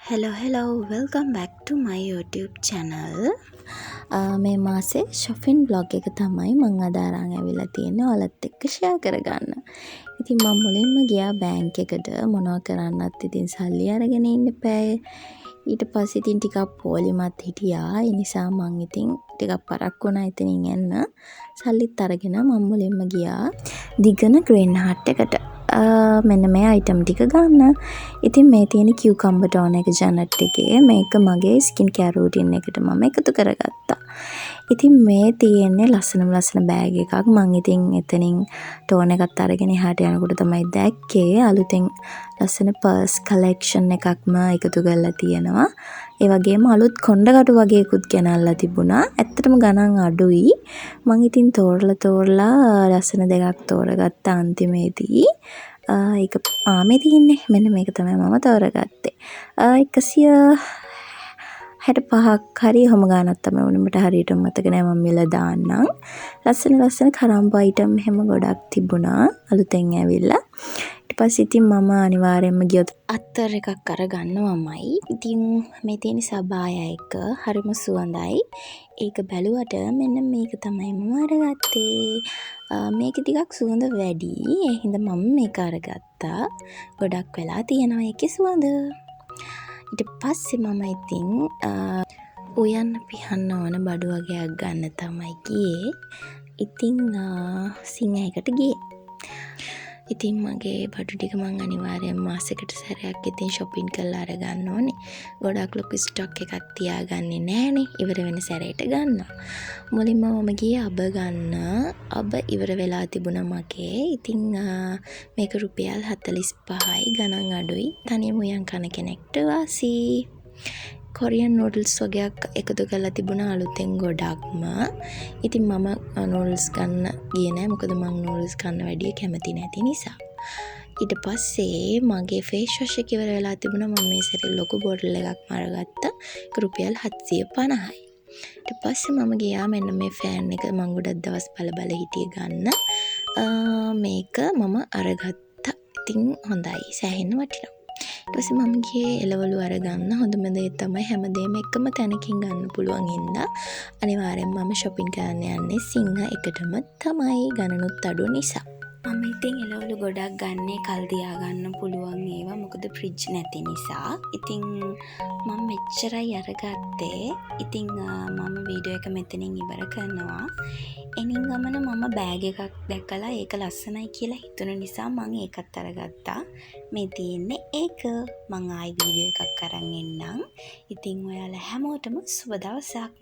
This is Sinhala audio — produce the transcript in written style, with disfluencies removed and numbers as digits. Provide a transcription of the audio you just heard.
hello, welcome back to my YouTube channel. මේ මාසේ shopping vlog එක තමයි මම අද අරන් ඇවිල්ලා තියෙන්නේ ඔයාලත් එක්ක share කරගන්න. ඉතින් මම මුලින්ම ගියා බැංක් එකට මොනවා කරන්නත් ඉතින් සල්ලි අරගෙන ඉන්න එපායි. ඊට පස්සේ ඉතින් ටිකක් පොලිමත් හිටියා. ඒ නිසා මම ඉතින් ටිකක් පරක්කු වුණා ඉතින් එන්න. සල්ලිත් අරගෙන මම මුලින්ම ගියා දිගන green heart එකට. මෙන්න මේ අයිටම් ටික ගන්න. ඉතින් මේ තියෙන කියුකම්බර් ටෝන් එක ජනට් එකේ මේක මගේ ස්කින් කෙයාර් රූටින් එකට මම එකතු කරගත්තා. ඉතින් මේ තියෙන්නේ ලස්සන බෑග් එකක්. මම ඉතින් එතනින් ටෝන් එකත් අරගෙන එහාට යනකොට තමයි දැක්කේ අලුතෙන් ලස්සන පර්ස් කලෙක්ෂන් එකක්ම එකතු කරලා තියෙනවා. ඒ වගේම අලුත් කොණ්ඩකටු වගේකුත් ගෙනල්ලා තිබුණා. ඇත්තටම ගණන් අඩුයි. මම ඉතින් තෝරලා ලස්සන දෙකක් තෝරගත්තා අන්තිමේදී. ඒක මේ තියෙන්නේ මෙන්න මේක තමයි මම තෝරගත්තේ. 165ක් හරි ඔහොම ගානක් තමයි උණුමට හරියට මතක නෑ මම මිල දාන්නම්. ලස්සන කරම්බ අයිටම් එහෙම ගොඩක් තිබුණා අලුතෙන් ඇවිල්ලා. ඊට පස්සේ ඉතින් මම අනිවාර්යයෙන්ම ගියොත් අත්තර එකක් අරගන්නවමයි. ඉතින් මේ තියෙන සබාය එක හරිම සුවඳයි. ඒක බැලුවට මෙන්න මේක තමයි මම අරගත්තේ. මේක ටිකක් සුවඳ වැඩි. ඒ හින්දා මම මේක අරගත්තා. ගොඩක් වෙලා තියෙනවා ඒකේ සුවඳ. ඊට පස්සේ මම ඉතින් උයන්න පිහන්න ඕන බඩු වගේක් ගන්න තමයි ගියේ. ඉතින් සිංහයකට ගියේ. ඉතින් මගේ බඩු ටික මං අනිවාර්යෙන් මාසෙකට සැරයක් ඉතින් shopping කරලා අරගන්න ඕනේ. ගොඩක් ලොකු ස්ටොක් එකක් තියාගන්නේ නැහනේ. ඉවර වෙන සැරේට ගන්නවා. මුලින්ම මම ගියේ අබ ගන්න. අබ ඉවර වෙලා තිබුණා මගේ. ඉතින් මේක රුපියල් 45යි ගණන් අඩුයි. තනියම උයන් කන කෙනෙක්ට වාසි. කොරියන් නූඩල්ස් වගේක් එකතු කරලා තිබුණා අලුතෙන් ගොඩක්ම. ඉතින් මම නූඩල්ස් ගන්න ගියේ නෑ මොකද මම නූඩල්ස් ගන්න වැඩි කැමති නැති නිසා. ඊට පස්සේ මගේ ෆේස් වොෂ් එක ඉවර වෙලා තිබුණා. මම මේ සැරේ ලොකු බෝටල් එකක් අරගත්තා. ඒක රුපියල් 750යි. ඊට පස්සේ මම ගියා මෙන්න මේ ෆෑන් එක මම ගොඩක් දවස් බල හිටියේ ගන්න. මේක මම අරගත්තා. ඉතින් හොඳයි සෑහෙන්න වටිනවා. ඊට පස්සේ මම ගියේ එළවලු අරගන්න. හොඳම දේ තමයි හැමදේම එකම තැනකින් ගන්න පුළුවන් හින්දා අනිවාර්යෙන් මම shopping කරන්න යන්නේ සිංහ එකටම තමයි ගණනුත් අඩු නිසා. මම ඉතින් එළවලු ගොඩක් ගන්නේ කල් තියාගන්න පුළුවන් ඒවා මොකද ෆ්‍රිජ් නැති නිසා. ඉතින් මම මෙච්චරයි අරගත්තේ. ඉතින් මම වීඩියෝ එක මෙතනින් ඉවර කරනවා. එනින් ගමන මම බෑග් එකක් දැකලා ඒක ලස්සනයි කියලා හිතුන නිසා මම ඒකත් අරගත්තා. මේ තියෙන්නේ ඒක. මම ආයි වීඩියෝ එකක් අරන් එන්නම්. ඉතින් ඔයාලා හැමෝටම සුබ දවසක්.